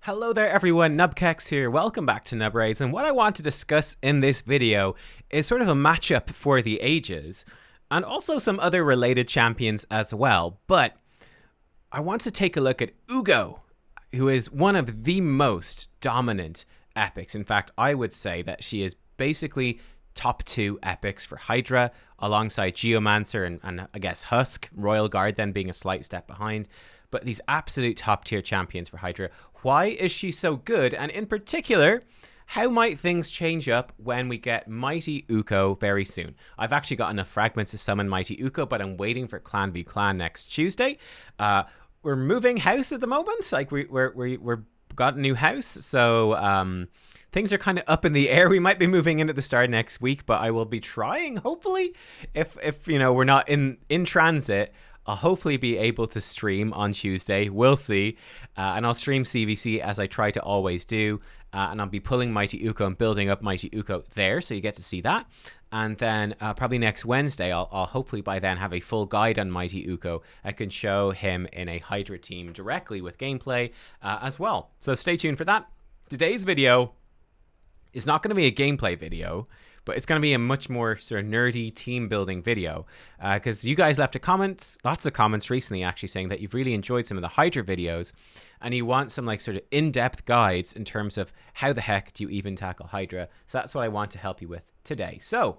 Hello there everyone, nubkeks here, welcome back to Nub Raids, and what I want to discuss in this video is sort of a matchup for the ages, and also some other related champions as well, but I want to take a look at Uugo, who is one of the most dominant epics. In fact, I would say that she is basically top 2 epics for Hydra, alongside Geomancer and I guess Husk, Royal Guard then being a slight step behind. But these absolute top tier champions for Hydra. Why is she so good? And in particular, how might things change up when we get Mighty Ukko very soon? I've actually got enough fragments to summon Mighty Ukko, but I'm waiting for Clan v Clan next Tuesday. We're moving house at the moment. Like we're got a new house, so things are kind of up in the air. We might be moving in at the start next week, but I will be trying. Hopefully, if you know we're not in transit, I'll hopefully be able to stream on Tuesday. We'll see. And I'll stream CVC as I try to always do. And I'll be pulling Mighty Ukko and building up Mighty Ukko there, so you get to see that. And then probably next Wednesday, I'll hopefully by then have a full guide on Mighty Ukko. I can show him in a Hydra team directly with gameplay as well. So stay tuned for that. Today's video is not going to be a gameplay video, but it's going to be a much more sort of nerdy team building video, because you guys left a comment, lots of comments recently actually saying that you've really enjoyed some of the Hydra videos and you want some like sort of in-depth guides in terms of how the heck do you even tackle Hydra. So that's what I want to help you with today. So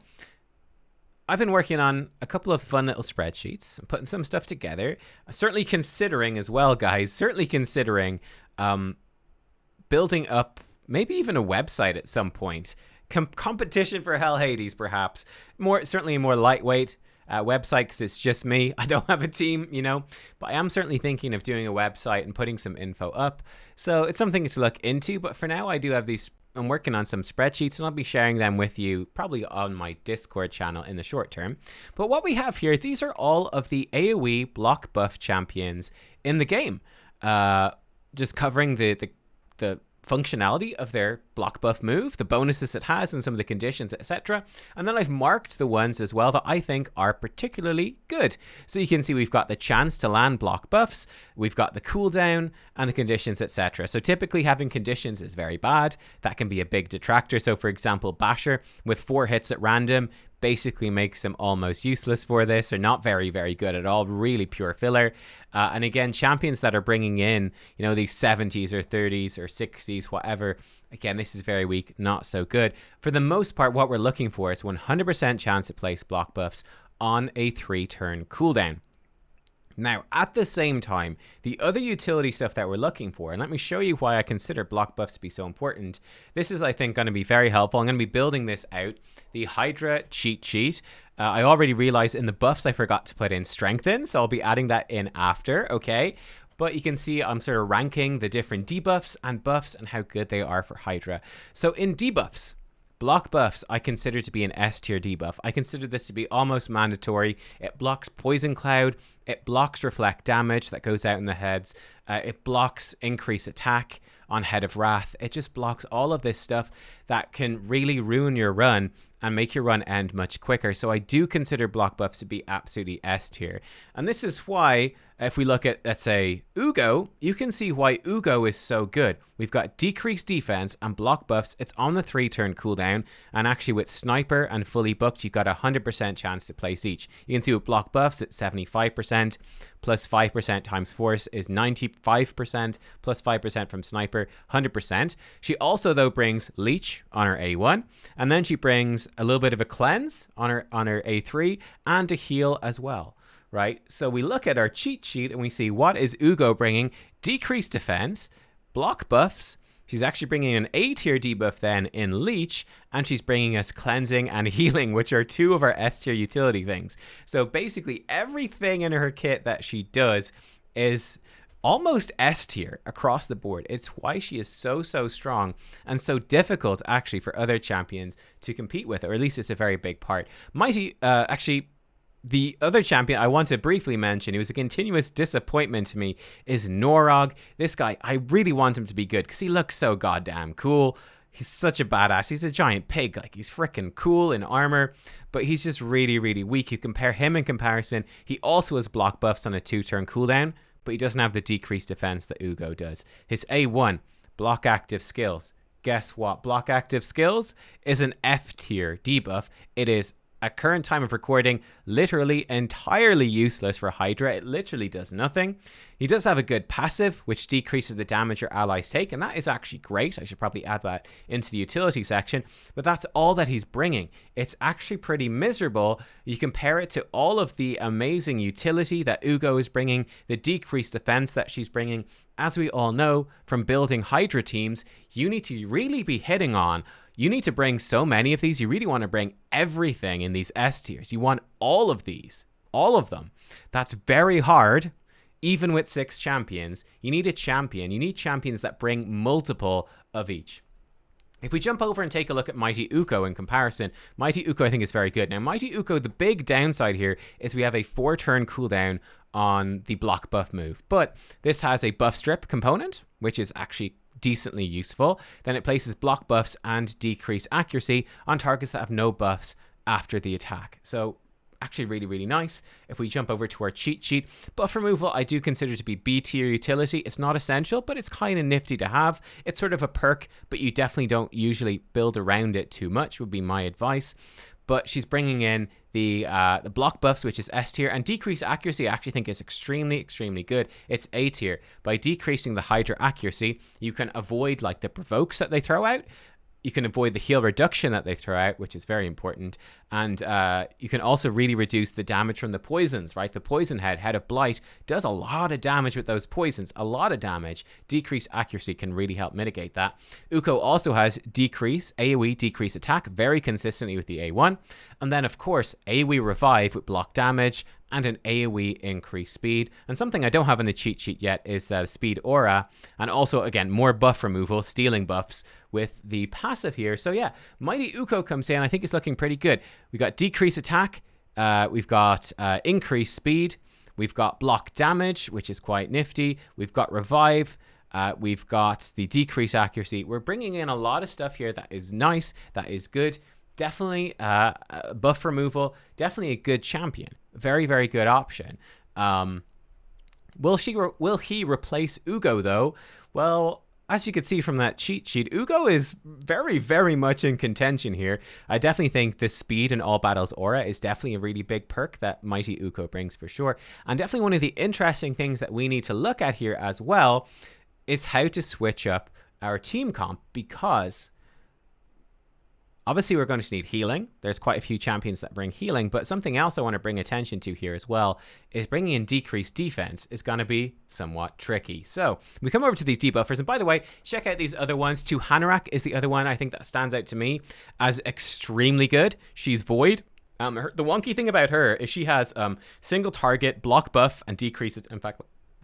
I've been working on a couple of fun little spreadsheets, putting some stuff together, certainly considering as well, guys, certainly considering building up maybe even a website at some point. Competition for Hell Hades, perhaps. Certainly a more lightweight website, because it's just me. I don't have a team, you know, but I am certainly thinking of doing a website and putting some info up. So it's something to look into. But for now, I do have these. I'm working on some spreadsheets, and I'll be sharing them with you probably on my Discord channel in the short term. But what we have here, these are all of the AoE block buff champions in the game. Just covering the functionality of their block buff move, the bonuses it has, and some of the conditions, etc. And then I've marked the ones as well that I think are particularly good. So you can see we've got the chance to land block buffs, we've got the cooldown, and the conditions, etc. So typically having conditions is very bad. That can be a big detractor. So for example, Basher with 4 hits at random basically makes them almost useless for this, or not very, very good at all, really pure filler. And again, champions that are bringing in, you know, these 70s or 30s or 60s, whatever, again, this is very weak, not so good. For the most part, what we're looking for is 100% chance to place block buffs on a 3-turn cooldown. Now, at the same time, the other utility stuff that we're looking for, and let me show you why I consider block buffs to be so important. This is, I think, going to be very helpful. I'm going to be building this out. The Hydra cheat sheet. I already realized in the buffs I forgot to put in strengthen, so I'll be adding that in after, okay? But you can see I'm sort of ranking the different debuffs and buffs and how good they are for Hydra. So in debuffs, block buffs I consider to be an S tier debuff. I consider this to be almost mandatory. It blocks Poison Cloud, it blocks reflect damage that goes out in the heads, it blocks increase attack on Head of Wrath. It just blocks all of this stuff that can really ruin your run and make your run end much quicker. So I do consider block buffs to be absolutely S tier. And this is why, if we look at, let's say, Uugo, you can see why Uugo is so good. We've got decreased defense and block buffs. It's on the 3-turn cooldown. And actually with Sniper and fully booked, you've got a 100% chance to place each. You can see with block buffs, it's 75%. Plus 5% times force is 95%. Plus 5% from Sniper, 100%. She also, though, brings Leech on her A1. And then she brings a little bit of a cleanse on her A3 and a heal as well. Right? So we look at our cheat sheet and we see, what is Uugo bringing? Decreased defense, block buffs. She's actually bringing an A tier debuff then in Leech, and she's bringing us cleansing and healing, which are 2 of our S tier utility things. So basically everything in her kit that she does is almost S tier across the board. It's why she is so strong and so difficult actually for other champions to compete with, or at least it's a very big part. Mighty, actually, the other champion I want to briefly mention, who was a continuous disappointment to me, is Norog. This guy, I really want him to be good because he looks so goddamn cool. He's such a badass. He's a giant pig. Like, he's freaking cool in armor, but he's just really, really weak. You compare him in comparison. He also has block buffs on a 2-turn cooldown, but he doesn't have the decreased defense that Uugo does. His A1 block active skills. Guess what? Block active skills is an F tier debuff. It is, at current time of recording, literally entirely useless for Hydra. It literally does nothing. He does have a good passive, which decreases the damage your allies take, and that is actually great. I should probably add that into the utility section, but that's all that he's bringing. It's actually pretty miserable. You compare it to all of the amazing utility that Uugo is bringing, the decreased defense that she's bringing. As we all know from building Hydra teams, you need to really be hitting on. You need to bring so many of these. You really want to bring everything in these S tiers. You want all of these, all of them. That's very hard. Even with 6 champions, you need a champion. You need champions that bring multiple of each. If we jump over and take a look at Mighty Ukko in comparison, Mighty Ukko I think is very good. Now, Mighty Ukko, the big downside here is we have a 4-turn cooldown on the block buff move. But this has a buff strip component, which is actually decently useful. Then it places block buffs and decrease accuracy on targets that have no buffs after the attack. So actually really, really nice. If we jump over to our cheat sheet, buff removal I do consider to be B tier utility. It's not essential, but it's kind of nifty to have. It's sort of a perk, but you definitely don't usually build around it too much, would be my advice. But she's bringing in the block buffs, which is S tier, and decrease accuracy I actually think is extremely, extremely good. It's A tier. By decreasing the Hydra accuracy, you can avoid like the provokes that they throw out. You can avoid the heal reduction that they throw out, which is very important. And you can also really reduce the damage from the poisons, right? The poison head of blight, does a lot of damage with those poisons, a lot of damage. Decreased accuracy can really help mitigate that. Ukko also has decrease, AoE decrease attack, very consistently with the A1. And then, of course, AoE revive with block damage and an AoE increased speed. And something I don't have in the cheat sheet yet is speed aura, and also again more buff removal, stealing buffs with the passive here. So yeah, Mighty Ukko comes in. I think it's looking pretty good. We got decrease attack, we've got increased speed, we've got block damage, which is quite nifty, we've got revive, we've got the decrease accuracy. We're bringing in a lot of stuff here that is nice, that is good. Definitely buff removal, definitely a good champion. Very, very good option. Will he replace Uugo, though? Well, as you can see from that cheat sheet, Uugo is very, very much in contention here. I definitely think the speed in all battles aura is definitely a really big perk that Mighty Ukko brings for sure. And definitely one of the interesting things that we need to look at here as well is how to switch up our team comp, because obviously we're going to need healing. There's quite a few champions that bring healing, but something else I want to bring attention to here as well is bringing in decreased defense is going to be somewhat tricky. So we come over to these debuffers, and by the way, check out these other ones. Tuhanarak is the other one I think that stands out to me as extremely good. She's void. The wonky thing about her is she has single target, block buff, and decrease it. In fact,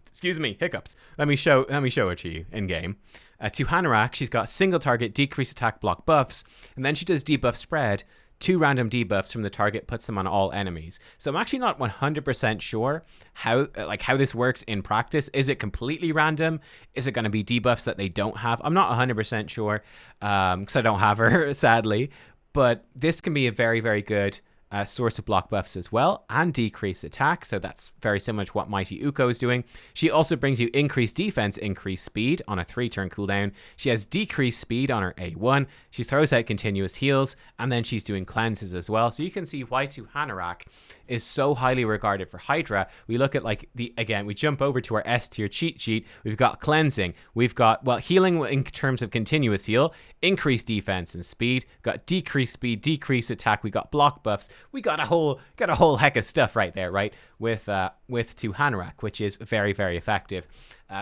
excuse me, hiccups. Let me show it to you in game. Tuhanarak, she's got single target, decrease attack, block buffs, and then she does debuff spread. 2 random debuffs from the target, puts them on all enemies. So I'm actually not 100% sure how this works in practice. Is it completely random? Is it going to be debuffs that they don't have? I'm not 100% sure because I don't have her, sadly. But this can be a very, very good source of block buffs as well, and decreased attack. So that's very similar to what Mighty Ukko is doing. She also brings you increased defense, increased speed on a 3-turn cooldown. She has decreased speed on her A1. She throws out continuous heals, and then she's doing cleanses as well. So you can see why Tuhanarak is so highly regarded for Hydra. We look at we jump over to our S tier cheat sheet. We've got cleansing. We've got, well, healing in terms of continuous heal, increased defense and speed, got decreased speed, decreased attack. We got block buffs. We got a whole heck of stuff right there, right? With Tuhanarak, which is very, very effective.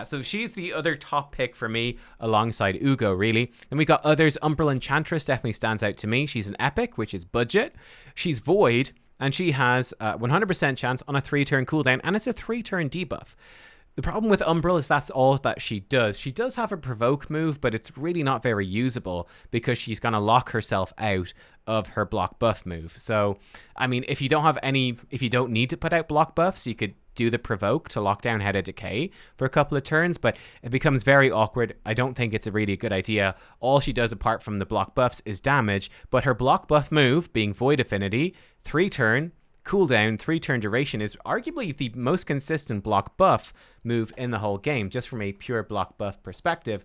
So she's the other top pick for me alongside Uugo, really. Then we got others. Enchantress definitely stands out to me. She's an epic, which is budget. She's void, and she has 100% chance on a 3-turn cooldown, and it's a 3-turn debuff. The problem with Umbral is that's all that she does. She does have a provoke move, but it's really not very usable because she's going to lock herself out of her block buff move. So, I mean, if you don't need to put out block buffs, you could do the provoke to lock down Head of Decay for a couple of turns, but it becomes very awkward. I don't think it's a really good idea. All she does apart from the block buffs is damage, but her block buff move, being Void Affinity, 3-turn, cooldown, 3-turn duration, is arguably the most consistent block buff move in the whole game, just from a pure block buff perspective.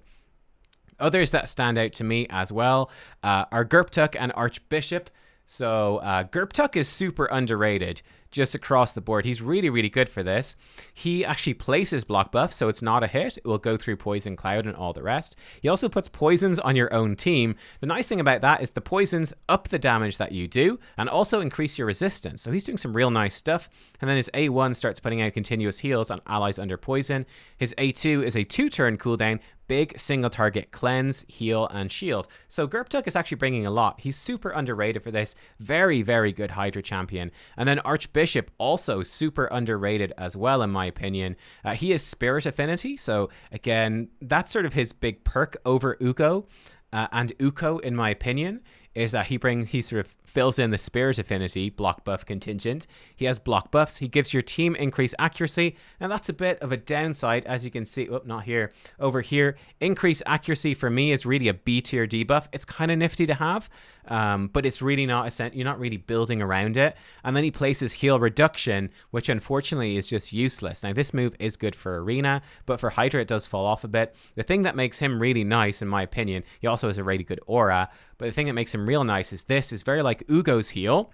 Others that stand out to me as well are Gurptuck and Archbishop. So Gurptuck is super underrated just across the board. He's really, really good for this. He actually places block buff, so it's not a hit. It will go through Poison Cloud and all the rest. He also puts poisons on your own team. The nice thing about that is the poisons up the damage that you do and also increase your resistance. So he's doing some real nice stuff. And then his A1 starts putting out continuous heals on allies under poison. His A2 is a 2-turn cooldown, big single target cleanse, heal, and shield. So Gurptuck is actually bringing a lot. He's super underrated for this. Very, very good Hydra champion. And then Archbishop, also super underrated as well, in my opinion. He is Spirit Affinity. So again, that's sort of his big perk over Uugo. And Ukko, in my opinion, is that he sort of fills in the Spirit Affinity block buff contingent. He has block buffs. He gives your team increased accuracy. Now that's a bit of a downside, as you can see. Oh, not here. Over here. Increased accuracy for me is really a B tier debuff. It's kind of nifty to have, but it's really not you're not really building around it. And then he places heal reduction, which unfortunately is just useless. Now this move is good for Arena, but for Hydra it does fall off a bit. The thing that makes him really nice, in my opinion, he also has a really good aura, but the thing that makes him real nice is this is very like Uugo's heal,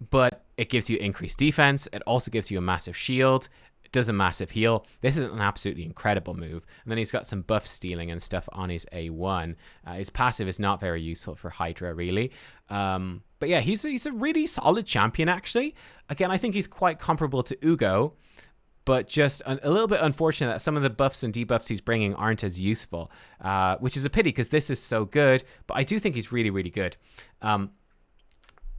but it gives you increased defense. It also gives you a massive shield. It does a massive heal. This is an absolutely incredible move. And then he's got some buff stealing and stuff on his A1. His passive is not very useful for Hydra, really. But yeah, he's a really solid champion, actually. Again, I think he's quite comparable to Uugo, but just a little bit unfortunate that some of the buffs and debuffs he's bringing aren't as useful, which is a pity because this is so good, but I do think he's really, really good.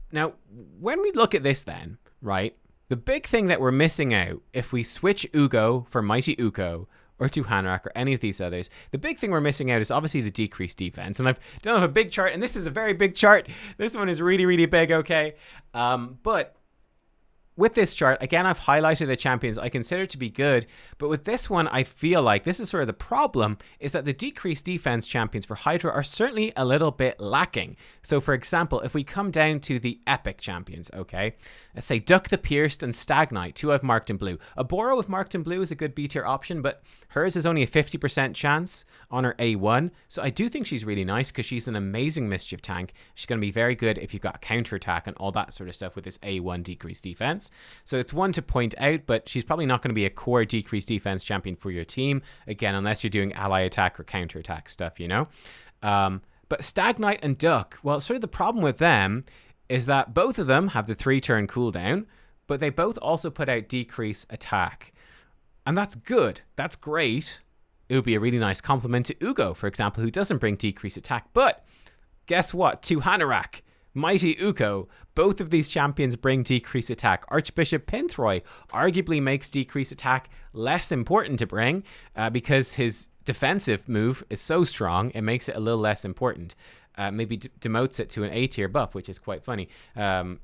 Now, when we look at this then, right, the big thing that we're missing out, if we switch Uugo for Mighty Ukko or to Hanorach or any of these others, the big thing we're missing out is obviously the decreased defense. And I've done a big chart, and this is a very big chart. This one is really, really big, okay? But with this chart, again, I've highlighted the champions I consider to be good, but with this one, I feel like this is sort of the problem, is that the decreased defense champions for Hydra are certainly a little bit lacking. So for example, if we come down to the epic champions, okay, let's say Duck the Pierced and Stagnite, 2 I've marked in blue. Aboro with marked in blue is a good B tier option, but hers is only a 50% chance on her A1, so I do think she's really nice because she's an amazing mischief tank. She's going to be very good if you've got counterattack and all that sort of stuff with this A1 decreased defense. So it's one to point out, but she's probably not going to be a core decreased defense champion for your team, again, unless you're doing ally attack or counterattack stuff, you know? But Stagnite and Duck, well, sort of the problem with them is that both of them have the 3-turn cooldown, but they both also put out decrease attack. And that's good. That's great. It would be a really nice compliment to Uugo, for example, who doesn't bring decrease attack. But guess what? To Hanorach, Mighty Ukko, both of these champions bring decrease attack. Archbishop Pinthroy arguably makes decrease attack less important to bring because his defensive move is so strong, it makes it a little less important. Maybe demotes it to an A tier buff, which is quite funny. But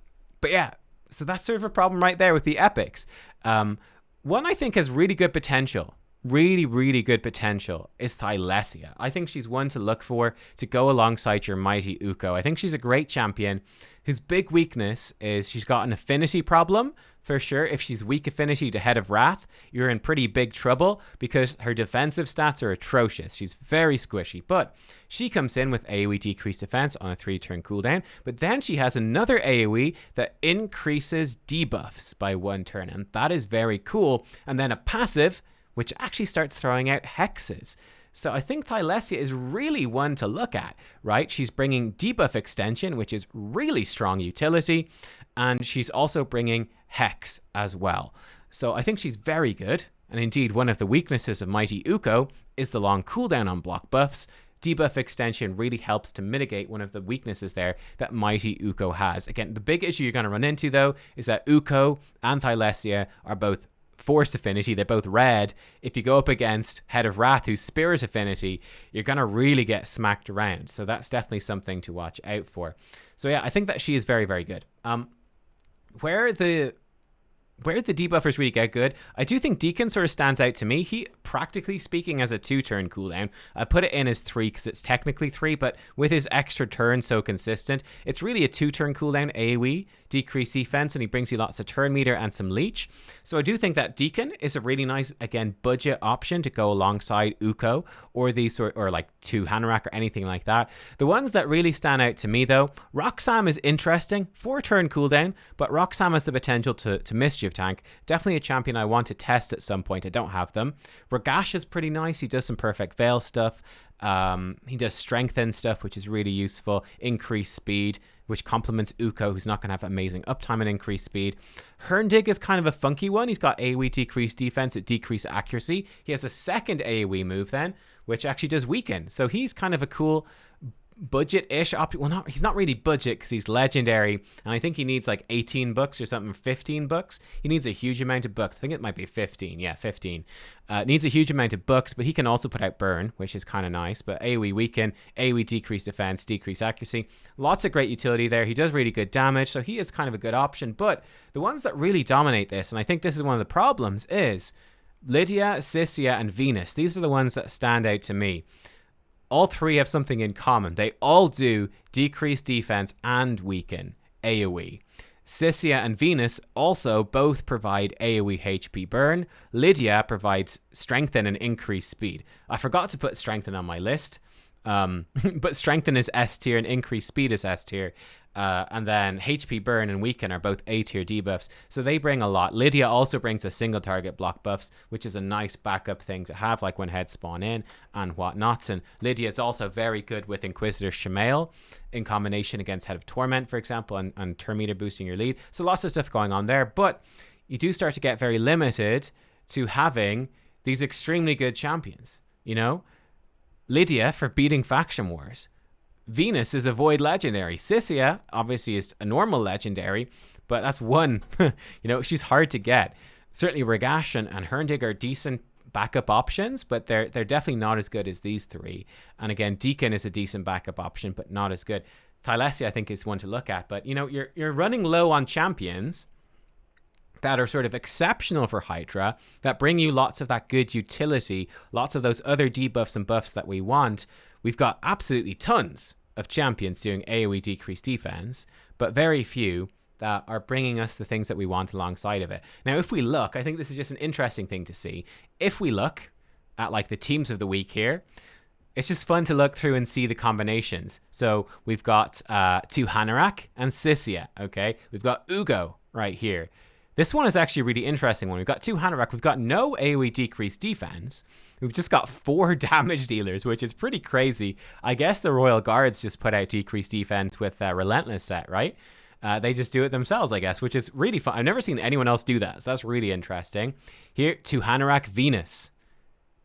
yeah, so that's sort of a problem right there with the epics. One I think has really good potential, really, really good potential, is Thylesia. I think she's one to look for to go alongside your Mighty Ukko. I think she's a great champion whose big weakness is she's got an affinity problem, for sure. If she's weak affinity to Head of Wrath, you're in pretty big trouble because her defensive stats are atrocious. She's very squishy, but she comes in with AoE decreased defense on a 3-turn cooldown, but then she has another AoE that increases debuffs by 1 turn, and that is very cool. And then a passive, which actually starts throwing out hexes. So I think Thylesia is really one to look at, right? She's bringing debuff extension, which is really strong utility, and she's also bringing hex as well. So I think she's very good, and indeed one of the weaknesses of Mighty Ukko is the long cooldown on block buffs. Debuff extension really helps to mitigate one of the weaknesses there that Mighty Ukko has. Again, the big issue you're going to run into, though, is that Ukko and Thylesia are both Force Affinity. They're both red. If you go up against Head of Wrath, who's Spirit Affinity, you're going to really get smacked around. So that's definitely something to watch out for. So yeah, I think that she is very, very good. Where the where the debuffers really get good, I do think Deacon sort of stands out to me. He, practically speaking, has a 2-turn cooldown. I put it in as 3 because it's technically 3, but with his extra turn so consistent, it's really a 2-turn cooldown AoE, decrease defense, and he brings you lots of turn meter and some leech. So I do think that Deacon is a really nice, again, budget option to go alongside Ukko or these or like 2 Hanorak or anything like that. The ones that really stand out to me, though, Roxam is interesting, 4-turn cooldown, but Roxam has the potential to mischief tank. Definitely a champion I want to test at some point. I don't have them. Ragash is pretty nice. He does some perfect veil stuff. He does strengthen stuff, which is really useful. Increased speed, which complements Ukko, who's not going to have amazing uptime and increased speed. Herndig is kind of a funky one. He's got AoE decreased defense at decreased accuracy. He has a second AoE move then, which actually does weaken. So he's kind of a cool budget-ish option. Well, he's not really budget because he's legendary, and I think he needs like 18 bucks or something, 15 bucks. He needs a huge amount of bucks. I think it might be 15. Yeah, 15. Needs a huge amount of bucks, but he can also put out burn, which is kind of nice. But AoE weaken, AoE decrease defense, decrease accuracy. Lots of great utility there. He does really good damage, so he is kind of a good option. But the ones that really dominate this, and I think this is one of the problems, is Lydia, Sissia, and Venus. These are the ones that stand out to me. All three have something in common. They all do decrease defense and weaken AoE. Sissia and Venus also both provide AoE HP burn. Lydia provides strengthen and increased speed. I forgot to put strengthen on my list, but strengthen is S tier and increased speed is S tier. And then HP burn and weaken are both A tier debuffs, so they bring a lot. Lydia also brings a single target block buffs, which is a nice backup thing to have, like when heads spawn in and whatnots. And Lydia is also very good with Inquisitor Shamail in combination against Head of Torment, for example, and turn meter boosting your lead. So lots of stuff going on there, but you do start to get very limited to having these extremely good champions. You know, Lydia for beating faction wars. Venus is a void legendary. Sissia obviously is a normal legendary, but that's one. She's hard to get. Certainly Ragash and Herndig are decent backup options, but they're definitely not as good as these three. And again, Deacon is a decent backup option, but not as good. Thylesia, I think, is one to look at. But you're running low on champions that are sort of exceptional for Hydra, that bring you lots of that good utility, lots of those other debuffs and buffs that we want. We've got absolutely tons of champions doing AoE decreased defense, but very few that are bringing us the things that we want alongside of it. Now, if we look, I think this is just an interesting thing to see. If we look at like the teams of the week here, it's just fun to look through and see the combinations. So we've got 2 Hanorak and Sissia, okay? We've got Uugo right here. This one is actually a really interesting one. We've got 2 Hanorak. We've got no AoE decreased defense. We've just got 4 damage dealers, which is pretty crazy. I guess the Royal Guards just put out decreased defense with Relentless set, right? They just do it themselves, I guess, which is really fun. I've never seen anyone else do that, so that's really interesting. Here, 2 Hanorak Venus.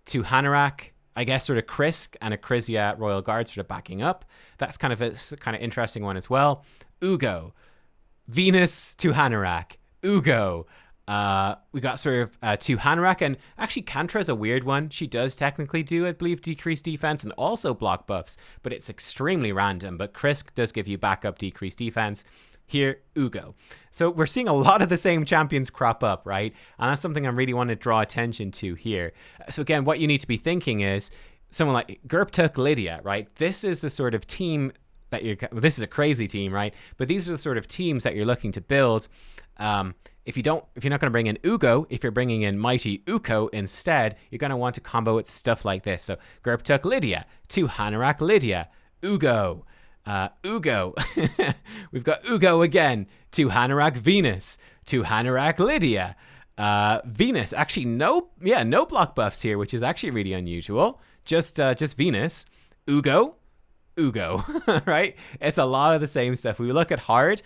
2 Hanorak, I guess, sort of Krisk and a Krizia Royal Guard sort of backing up. That's kind of a kind of interesting one as well. Uugo. Venus, 2 Hanorak. Uugo. We got sort of 2 Hanorak, and actually Kantra is a weird one. She does technically do, I believe, decreased defense and also block buffs, but it's extremely random. But Krisk does give you backup decreased defense. Here, Uugo. So we're seeing a lot of the same champions crop up, right? And that's something I really want to draw attention to here. So again, what you need to be thinking is someone like Gurptuck, Lydia, right? This is the sort of team that this is a crazy team, right? But these are the sort of teams that you're looking to build. If you're not going to bring in Uugo, if you're bringing in Mighty Ukko instead, you're going to want to combo with stuff like this. So Gurptuck, Lydia, 2 Hanorak, Lydia, Uugo, Uugo. We've got Uugo again, 2 Hanorak, Venus, 2 Hanorak, Lydia, Venus. Actually, no block buffs here, which is actually really unusual. Just Venus, Uugo, right? It's a lot of the same stuff. We look at Hard's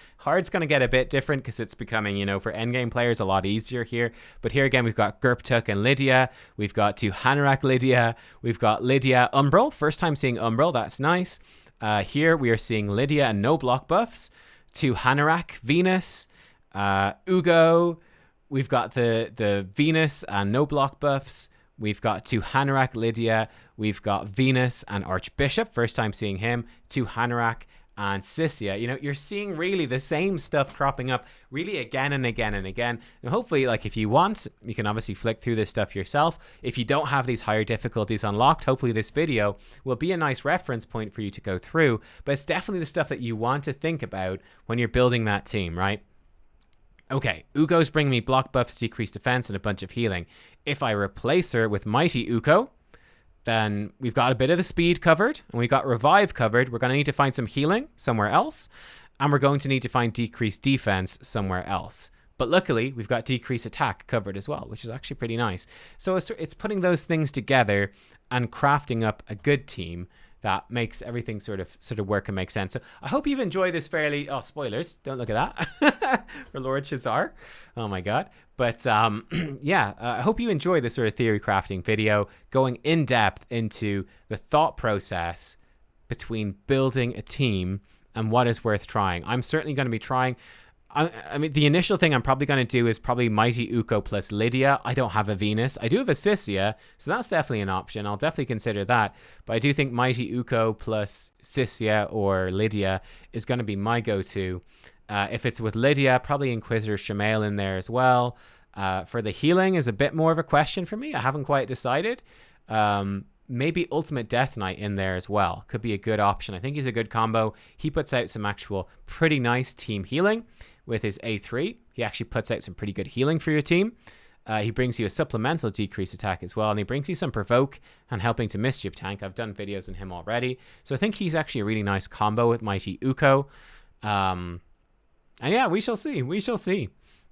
going to get a bit different because it's becoming, for endgame players a lot easier here. But here again, we've got Gurptuck and Lydia. We've got 2 Hanorak Lydia. We've got Lydia Umbral. First time seeing Umbral. That's nice. Here we are seeing Lydia and no block buffs. 2 Hanorak Venus. Uugo. We've got the Venus and no block buffs. We've got 2 Hanorak Lydia. We've got Venus and Archbishop. First time seeing him. 2 Hanorak and Sisia, you know, you're seeing really the same stuff cropping up really again and again and again. And hopefully, like, if you want, you can obviously flick through this stuff yourself. If you don't have these higher difficulties unlocked, hopefully this video will be a nice reference point for you to go through. But it's definitely the stuff that you want to think about when you're building that team, right? Okay, Ukko's bringing me block buffs, decreased defense, and a bunch of healing. If I replace her with Mighty Ukko, then we've got a bit of the speed covered, and we've got revive covered. We're going to need to find some healing somewhere else, and we're going to need to find decreased defense somewhere else. But luckily, we've got decreased attack covered as well, which is actually pretty nice. So it's putting those things together and crafting up a good team that makes everything sort of work and make sense. So I hope you've enjoyed this fairly... Oh, spoilers. Don't look at that. For Lord Shazar. Oh, my God. But, yeah, I hope you enjoyed this sort of theory crafting video, going in depth into the thought process between building a team and what is worth trying. I'm certainly going to be trying... I mean, the initial thing I'm probably going to do is probably Mighty Ukko plus Lydia. I don't have a Venus. I do have a Sisia, so that's definitely an option. I'll definitely consider that. But I do think Mighty Ukko plus Sisia or Lydia is going to be my go-to. If it's with Lydia, probably Inquisitor Shamail in there as well. For the healing is a bit more of a question for me. I haven't quite decided. Maybe Ultimate Death Knight in there as well. Could be a good option. I think he's a good combo. He puts out some actual pretty nice team healing. With his A3, he actually puts out some pretty good healing for your team. He brings you a supplemental decrease attack as well, and he brings you some provoke and helping to mischief tank. I've done videos on him already, so I think he's actually a really nice combo with Mighty Ukko. And yeah, we shall see. We shall see.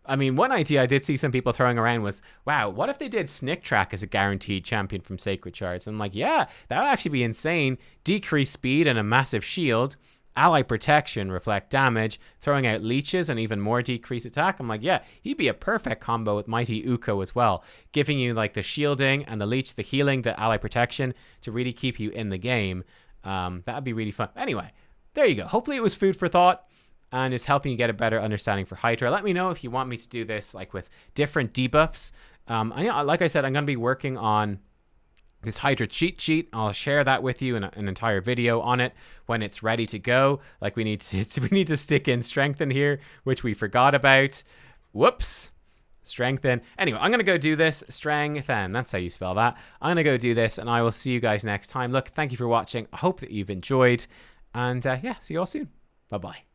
I mean, one idea I did see some people throwing around was, wow, what if they did Snick Track as a guaranteed champion from Sacred Shards? I'm like, yeah, that would actually be insane. Decreased speed and a massive shield. Ally protection, reflect damage, throwing out leeches and even more decreased attack. I'm like, yeah, he'd be a perfect combo with Mighty Ukko as well, giving you like the shielding and the leech, the healing, the ally protection to really keep you in the game. That would be really fun. Anyway, there you go. Hopefully it was food for thought and is helping you get a better understanding for Hydra. Let me know if you want me to do this like with different debuffs. Like I said, I'm going to be working on this Hydra cheat sheet. I'll share that with you in an entire video on it when it's ready to go. Like we need to stick in strengthen here, which we forgot about. Whoops. Strengthen. Anyway, I'm going to go do this. Strengthen. That's how you spell that. I'm going to go do this, and I will see you guys next time. Look, thank you for watching. I hope that you've enjoyed. And yeah, see you all soon. Bye-bye.